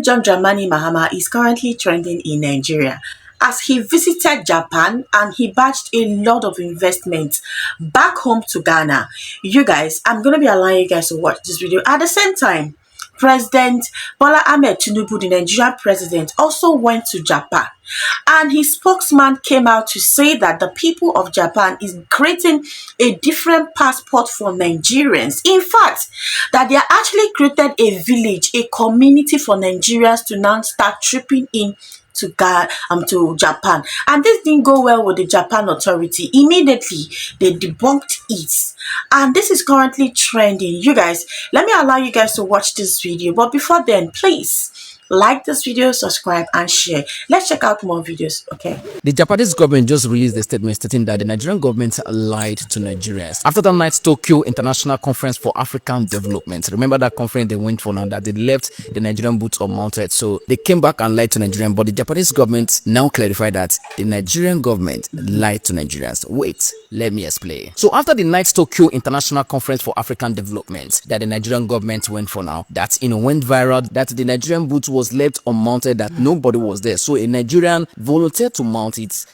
John Dramani Mahama is currently trending in Nigeria as he visited Japan and he badged a lot of investments back home to Ghana. You guys, I'm going to be allowing you guys to watch this video. At the same time, President Bola Ahmed Tinubu, the Nigerian president, also went to Japan. And his spokesman came out to say that the people of Japan is creating a different passport for Nigerians. In fact, that they are actually created a village, a community for Nigerians to now start tripping in to Japan. And this didn't go well with the Japan authority. Immediately, they debunked it. And this is currently trending. You guys, let me allow you guys to watch this video. But before then, please like this video, subscribe, and share. Let's check out more videos, okay? The Japanese government just released a statement stating that the Nigerian government lied to Nigerians. After that night's Tokyo International Conference for African Development, remember that conference they went for now, that they left the Nigerian boots unmounted. So they came back and lied to Nigerians, but the Japanese government now clarified that the Nigerian government lied to Nigerians. Wait, let me explain. So after the night's Tokyo International Conference for African Development that the Nigerian government went for now, that went viral, that the Nigerian boots was left unmounted, that nobody was there. So a Nigerian volunteered to mount it,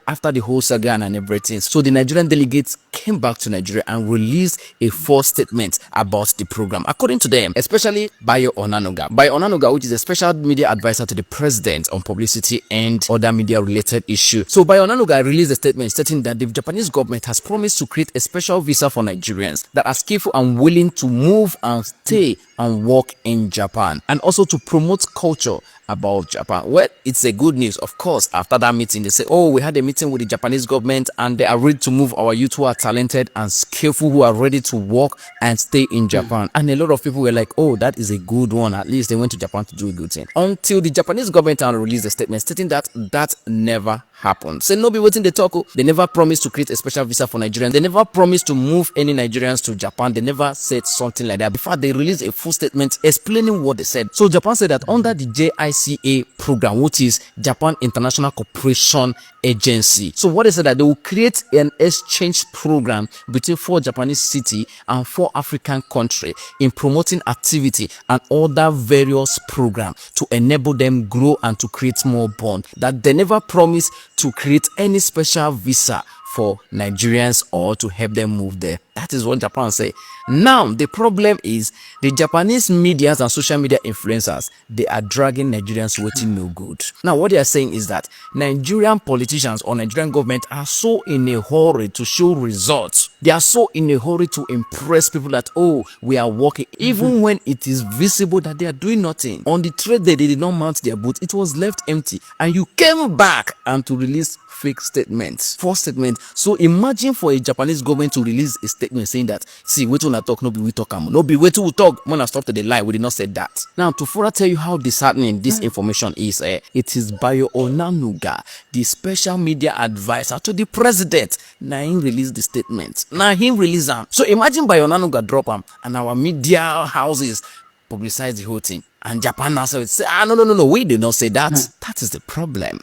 after the whole saga and everything. So the Nigerian delegates came back to Nigeria and released a false statement about the program. According to them, especially Bayo Onanuga, which is a special media advisor to the president on publicity and other media related issues. So Bayo Onanuga released a statement stating that the Japanese government has promised to create a special visa for Nigerians that are skillful and willing to move and stay and work in Japan, and also to promote culture about Japan. Well, it's a good news. Of course, after that meeting, they say, oh, we had a meeting with the Japanese government and they are ready to move our youth who are talented and skillful, who are ready to work and stay in Japan. And a lot of people were like, oh, that is a good one. At least they went to Japan to do a good thing. Until the Japanese government released a statement stating that that never happened. Say no be waiting the talk. They never promised to create a special visa for Nigerians. They never promised to move any Nigerians to Japan. They never said something like that. Before they released a full statement explaining what they said. So Japan said that under the JICA program, which is Japan International Cooperation Agency. So what they said that they will create an exchange program between 4 Japanese cities and 4 African countries in promoting activity and other various programs to enable them grow and to create more bond. That they never promised to create any special visa for Nigerians or to help them move there. That is what Japan say. Now, the problem is the Japanese media and social media influencers, they are dragging Nigerians waiting no good. Now, what they are saying is that Nigerian politicians or Nigerian government are so in a hurry to show results. They are so in a hurry to impress people that, oh, we are working, even when it is visible that they are doing nothing. On the trade day, they did not mount their boots. It was left empty. And you came back and to release fake statements, false statements. So imagine for a Japanese government to release a statement saying that, see, wait till I talk, no be we talk, no be wait till we talk. When I stop to the lie, we did not say that. Now, to further tell you how disheartening this information is, it is Bayo Onanuga, the special media advisor to the president. Now he released the statement. Now he released them. So imagine Bayo Onanuga drop them and our media houses publicize the whole thing. And Japan now say, no, we did not say that. That is the problem.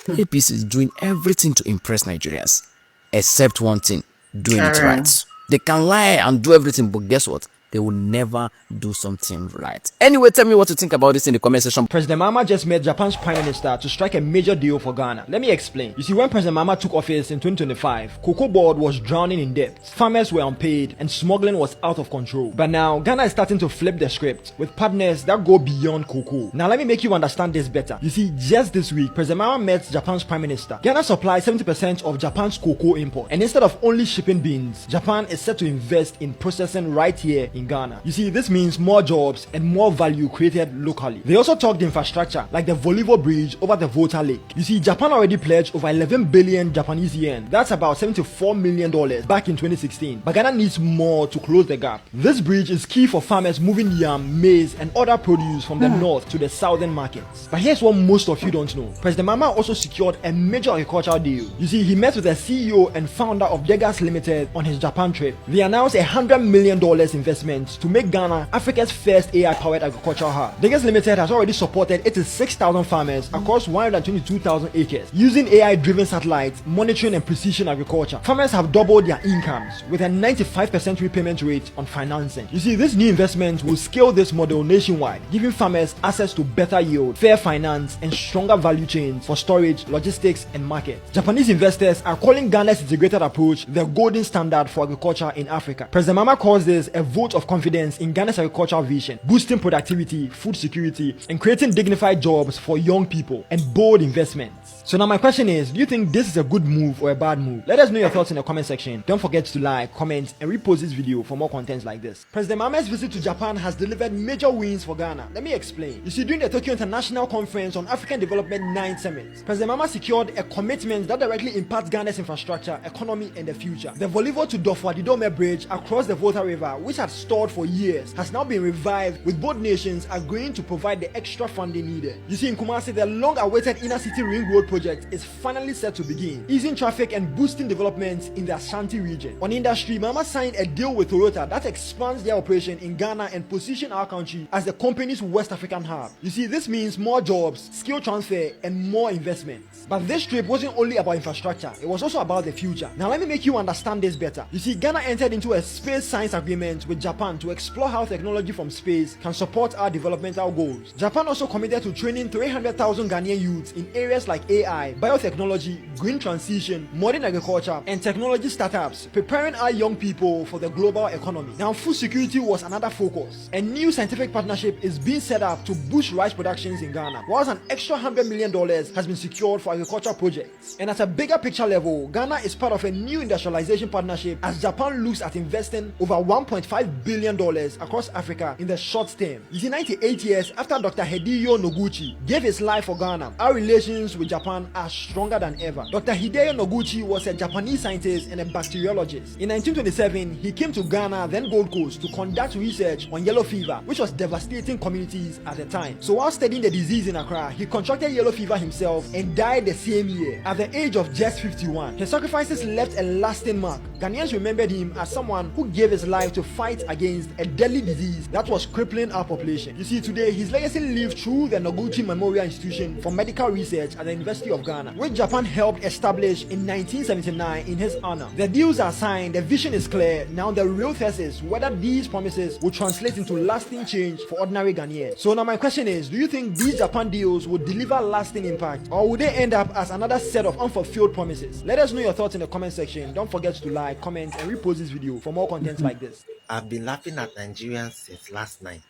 APC is doing everything to impress Nigerians, except one thing, doing it right. They can lie and do everything, but guess what? They will never do something right. Anyway, tell me what you think about this in the comment section. President Mahama just met Japan's Prime Minister to strike a major deal for Ghana. Let me explain. You see, when President Mahama took office in 2025, cocoa board was drowning in debt, farmers were unpaid, and smuggling was out of control. But now, Ghana is starting to flip the script with partners that go beyond cocoa. Now, let me make you understand this better. You see, just this week, President Mahama met Japan's Prime Minister. Ghana supplies 70% of Japan's cocoa import, and instead of only shipping beans, Japan is set to invest in processing right here in Ghana. You see, this means more jobs and more value created locally. They also talked infrastructure like the Volivo Bridge over the Volta Lake. You see, Japan already pledged over 11 billion Japanese yen. That's about $74 million back in 2016. But Ghana needs more to close the gap. This bridge is key for farmers moving yam, maize, and other produce from the north to the southern markets. But here's what most of you don't know. President Mahama also secured a major agricultural deal. You see, he met with the CEO and founder of Degas Limited on his Japan trip. They announced $100 million investment investments to make Ghana Africa's first AI-powered agricultural hub. Diggers Limited has already supported 86,000 farmers across 122,000 acres using AI-driven satellites, monitoring and precision agriculture. Farmers have doubled their incomes with a 95% repayment rate on financing. You see, this new investment will scale this model nationwide, giving farmers access to better yield, fair finance, and stronger value chains for storage, logistics, and market. Japanese investors are calling Ghana's integrated approach the golden standard for agriculture in Africa. President Mahama calls this a vote of confidence in Ghana's agricultural vision, boosting productivity, food security, and creating dignified jobs for young people and bold investments. So now my question is, do you think this is a good move or a bad move? Let us know your thoughts in the comment section. Don't forget to like, comment, and repost this video for more contents like this. President Mahama's visit to Japan has delivered major wins for Ghana. Let me explain. You see, during the Tokyo International Conference on African Development 9 Summit, President Mahama secured a commitment that directly impacts Ghana's infrastructure, economy, and the future. The Volivo to Dofwa-Didome Bridge across the Volta River, which had stalled for years, has now been revived, with both nations agreeing to provide the extra funding needed. You see, in Kumasi, the long-awaited inner city ring road project is finally set to begin, easing traffic and boosting development in the Ashanti region. On industry, Mahama signed a deal with Toyota that expands their operation in Ghana and position our country as the company's West African hub. You see, this means more jobs, skill transfer, and more investments. But this trip wasn't only about infrastructure, it was also about the future. Now let me make you understand this better. You see, Ghana entered into a space science agreement with Japan to explore how technology from space can support our developmental goals. Japan also committed to training 300,000 Ghanaian youths in areas like AI, biotechnology, green transition, modern agriculture, and technology startups, preparing our young people for the global economy. Now, food security was another focus. A new scientific partnership is being set up to boost rice productions in Ghana, whilst an extra $100 million has been secured for agriculture projects. And at a bigger picture level, Ghana is part of a new industrialization partnership as Japan looks at investing over $1.5 billion across Africa in the short term. You see, 98 years after Dr. Hideo Noguchi gave his life for Ghana, our relations with Japan are stronger than ever. Dr. Hideo Noguchi was a Japanese scientist and a bacteriologist. In 1927, he came to Ghana, then Gold Coast, to conduct research on yellow fever, which was devastating communities at the time. So while studying the disease in Accra, he contracted yellow fever himself and died the same year at the age of just 51. His sacrifices left a lasting mark. Ghanaians remembered him as someone who gave his life to fight against a deadly disease that was crippling our population. You see, today his legacy lives through the Noguchi Memorial Institution for Medical Research at the University of Ghana, which Japan helped establish in 1979 in his honor. The deals are signed, the vision is clear. Now the real test is whether these promises will translate into lasting change for ordinary Ghanaians. So now my question is, do you think these Japan deals will deliver lasting impact, or will they end up as another set of unfulfilled promises? Let us know your thoughts in the comment section. Don't forget to like, comment, and repost this video for more content like this. I've been laughing at Nigerians since last night.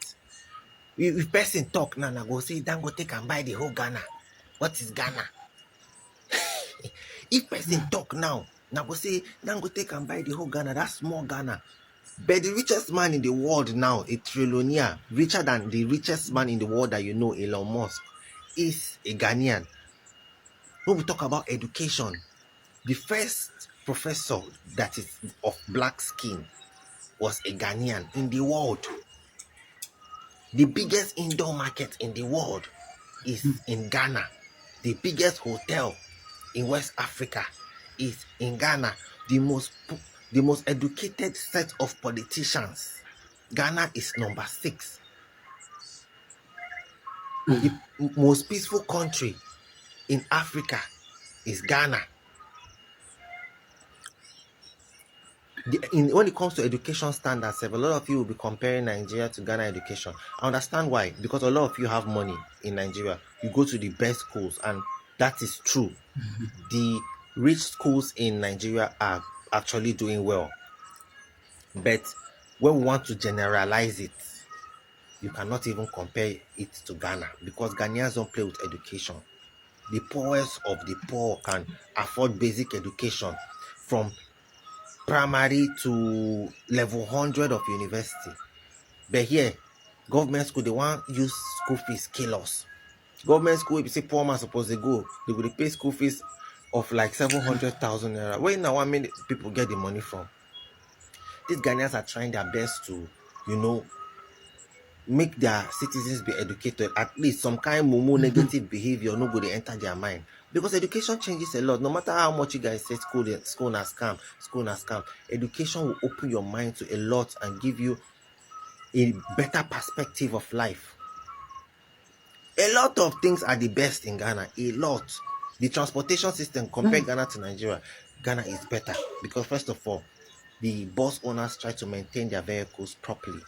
If person talk now, I go say, Dangote can buy the whole Ghana. What is Ghana? If person talk now, I go say, Dangote can buy the whole Ghana. That's small Ghana. But the richest man in the world now, a trillionaire, richer than the richest man in the world that you know, Elon Musk, is a Ghanaian. When we talk about education, the first professor that is of black skin was a Ghanaian in the world. The biggest indoor market in the world is in Ghana. The biggest hotel in West Africa is in Ghana. The most educated set of politicians, Ghana is number 6. The most peaceful country in Africa is Ghana. When it comes to education standards, a lot of you will be comparing Nigeria to Ghana education. I understand why, because a lot of you have money in Nigeria. You go to the best schools, and that is true. The rich schools in Nigeria are actually doing well. But when we want to generalize it, you cannot even compare it to Ghana, because Ghanaians don't play with education. The poorest of the poor can afford basic education from primary to level 100 of university. But here, government school, they want use school fees kill us. Government school, if you say poor man supposed to go, they will pay school fees of like 700,000 naira. Where now, how many people get the money from? These Ghanaians are trying their best to, make their citizens be educated. At least some kind of negative behavior no go to enter their mind. Because education changes a lot. No matter how much you guys say school na scam, education will open your mind to a lot and give you a better perspective of life. A lot of things are the best in Ghana. A lot. The transportation system, compare Ghana to Nigeria, Ghana is better because, first of all, the bus owners try to maintain their vehicles properly.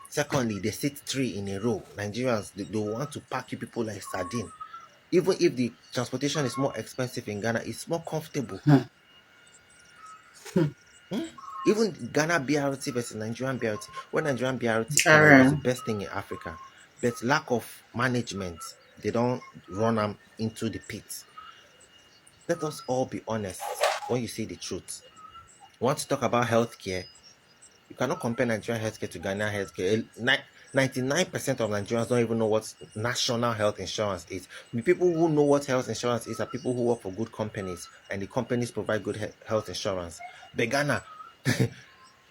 Secondly, they sit 3 in a row. Nigerians, they want to pack you people like sardine. Even if the transportation is more expensive in Ghana, it's more comfortable. Even Ghana BRT versus Nigerian BRT. When Nigerian BRT came, it was the best thing in Africa. But lack of management, they don't run them into the pit. Let us all be honest when you see the truth. Want to talk about healthcare? You cannot compare Nigerian healthcare to Ghana healthcare. 99% of Nigerians don't even know what national health insurance is. The people who know what health insurance is are people who work for good companies, and the companies provide good health insurance. But Ghana,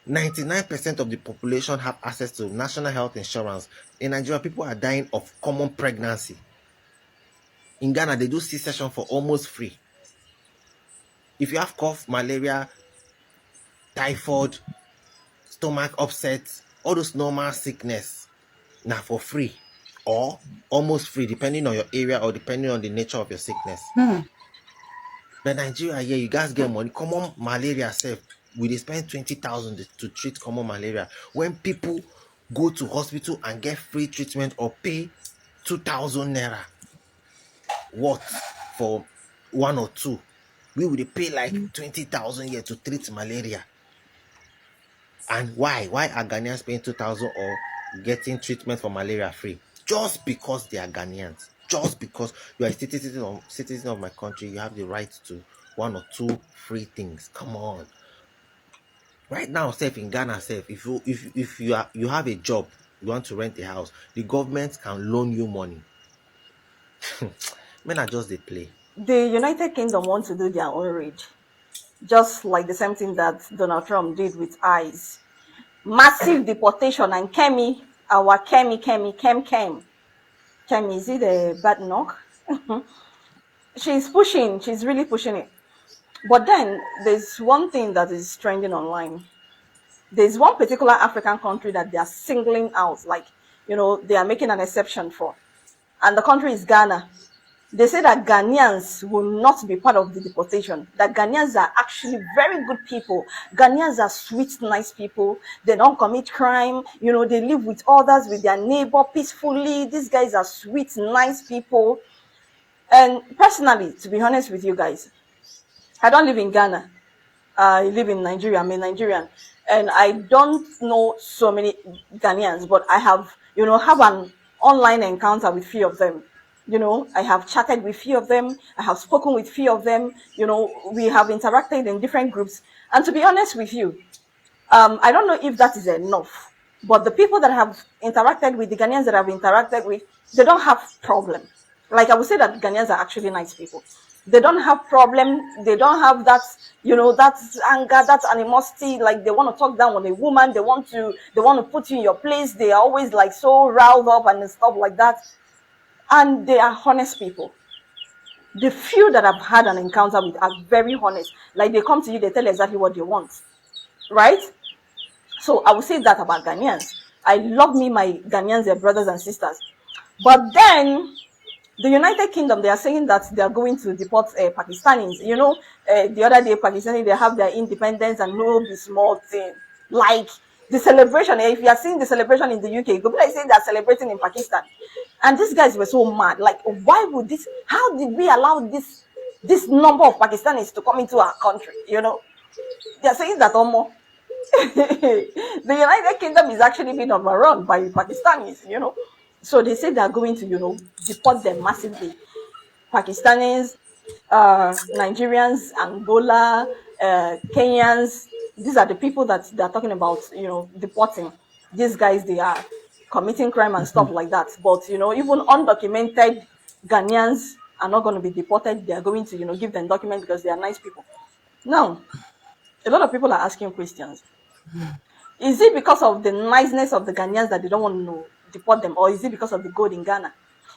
99% of the population have access to national health insurance. In Nigeria, people are dying of common pregnancy. In Ghana, they do C-section for almost free. If you have cough, malaria, typhoid, stomach upset, all those normal sickness, now for free or almost free, depending on your area or depending on the nature of your sickness. But Nigeria, yeah, you guys get money. Common malaria self, we dey spend 20,000 to treat common malaria. When people go to hospital and get free treatment or pay 2,000 naira, what for 1 or 2? We would pay like 20,000 here to treat malaria. And why? Why are Ghanaians paying 2,000 or getting treatment for malaria free? Just because they are Ghanaians. Just because you are a citizen of my country, you have the right to 1 or 2 free things. Come on. Right now, safe in Ghana, safe. If you have a job, you want to rent a house, the government can loan you money. Men are just they play. The United Kingdom wants to do their own raid, just like the same thing that Donald Trump did with ICE. Massive deportation, and Kemi, our Kemi, is it a bad knock? She's really pushing it. But then there's one thing that is trending online. There's one particular African country that they are singling out, like, they are making an exception for. And the country is Ghana. They say that Ghanaians will not be part of the deportation, that Ghanaians are actually very good people. Ghanaians are sweet, nice people. They don't commit crime. They live with others, with their neighbor peacefully. These guys are sweet, nice people. And personally, to be honest with you guys, I don't live in Ghana. I live in Nigeria. I'm a Nigerian. And I don't know so many Ghanaians, but I have an online encounter with few of them. I have chatted with few of them. I have spoken with few of them. We have interacted in different groups. And to be honest with you, I don't know if that is enough. But the people that have interacted with, the Ghanaians that I've interacted with, they don't have problem. Like, I would say that Ghanaians are actually nice people. They don't have problem. They don't have that, that anger, that animosity. Like, they want to talk down on a woman. They want to put you in your place. They are always like so riled up and stuff like that. And they are honest people. The few that I've had an encounter with are very honest. Like, they come to you, they tell exactly what they want. Right? So I would say that about Ghanaians. I love me, my Ghanaians, their brothers and sisters. But then, the United Kingdom, they are saying that they are going to deport Pakistanis. The other day, Pakistani, they have their independence, and no be small thing. Like, the celebration, if you are seeing the celebration in the UK, you could be like saying they are celebrating in Pakistan. And these guys were so mad. Like, why would how did we allow this number of Pakistanis to come into our country? They are saying that almost the United Kingdom is actually being overrun by Pakistanis, So they say they are going to, deport them massively. Pakistanis, Nigerians, Angola, Kenyans. These are the people that they are talking about, deporting. These guys, they are committing crime and stuff like that. But, even undocumented Ghanaians are not going to be deported. They are going to, give them documents because they are nice people. Now, a lot of people are asking questions. Is it because of the niceness of the Ghanaians that they don't want to deport them, or is it because of the gold in Ghana?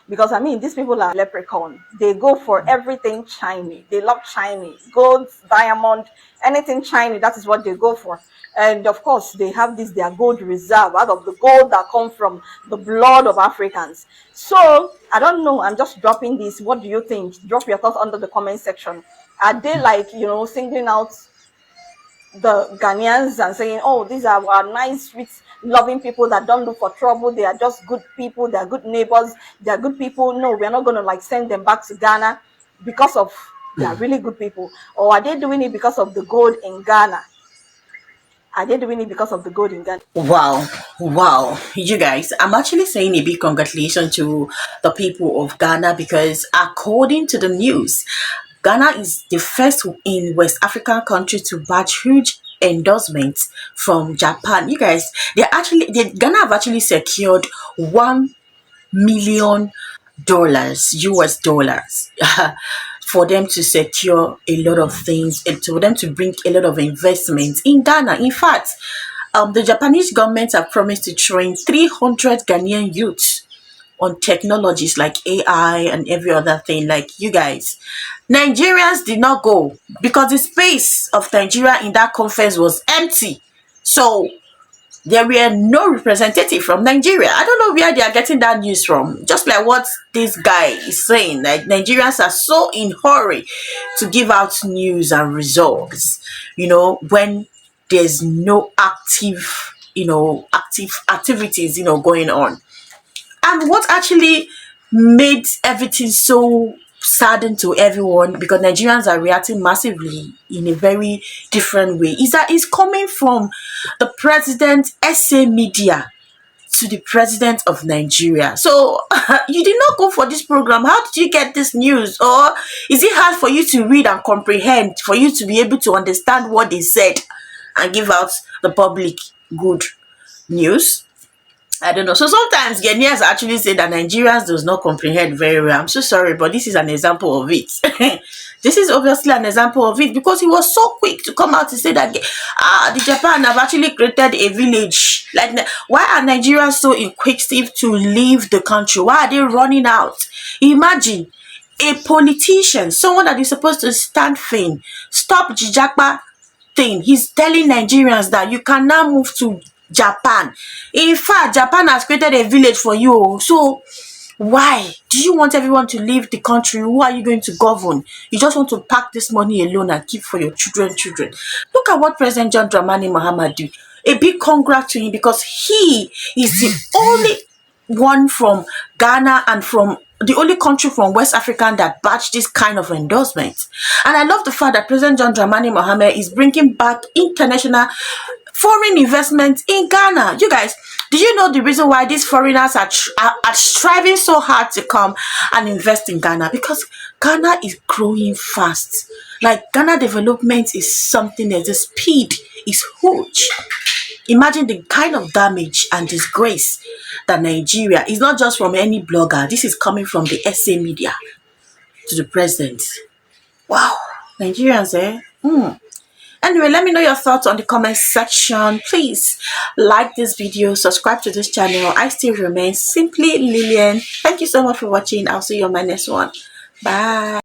Because these people are leprechaun. They go for everything shiny. They love shiny, gold, diamond, anything shiny. That is what they go for. And of course, they have this their gold reserve out of the gold that come from the blood of Africans. So I don't know. I'm just dropping this. What do you think? Drop your thoughts under the comment section. Are they like, singling out the Ghanaians and saying, oh, these are our nice, sweet, loving people that don't look for trouble. They are just good people. They are good neighbors. They are good people. No, we're not going to like send them back to Ghana because of they are really good people. Or are they doing it because of the gold in Ghana? Are they doing it because of the gold in Ghana? Wow, you guys, I'm actually saying a big congratulations to the people of Ghana because according to the news, Ghana is the first in West African country to batch huge endorsements from Japan. You guys, Ghana have actually secured $1 million US dollars for them to secure a lot of things and for them to bring a lot of investments in Ghana. In fact, the Japanese government have promised to train 300 Ghanaian youths on technologies like AI and every other thing. Like, you guys, Nigerians did not go because the space of Nigeria in that conference was empty. So there were no representative from Nigeria. I don't know where they are getting that news from. Just like what this guy is saying, like Nigerians are so in hurry to give out news and results, when there's no active activities, going on. And what actually made everything so saddened to everyone, because Nigerians are reacting massively in a very different way, is that it's coming from the president SA media to the president of Nigeria. So you did not go for this program. How did you get this news? Or is it hard for you to read and comprehend, for you to be able to understand what they said and give out the public good news? I don't know. So sometimes Ghanaians actually say that Nigerians does not comprehend very well. I'm so sorry, but this is an example of it. This is obviously an example of it because he was so quick to come out to say that the Japan have actually created a village. Like, why are Nigerians so inquisitive to leave the country? Why are they running out? Imagine a politician, someone that is supposed to stand firm, stop Jijakpa thing. He's telling Nigerians that you can now move to Japan. In fact, Japan has created a village for you. So why do you want everyone to leave the country? Who are you going to govern? You just want to pack this money alone and keep for your children. Look at what President John Dramani Mahama do. A big congrats to him because he is the only one from Ghana and from the only country from West Africa that batched this kind of endorsement. And I love the fact that President John Dramani Mahama is bringing back international foreign investment in Ghana. You guys, do you know the reason why these foreigners are striving so hard to come and invest in Ghana? Because Ghana is growing fast. Like, Ghana development is something else. The speed is huge. Imagine the kind of damage and disgrace that Nigeria is not just from any blogger. This is coming from the SA media to the president. Wow, Nigerians, eh? Anyway, let me know your thoughts on the comment section. Please like this video, subscribe to this channel. I still remain simply Lilian. Thank you so much for watching. I'll see you on my next one. Bye.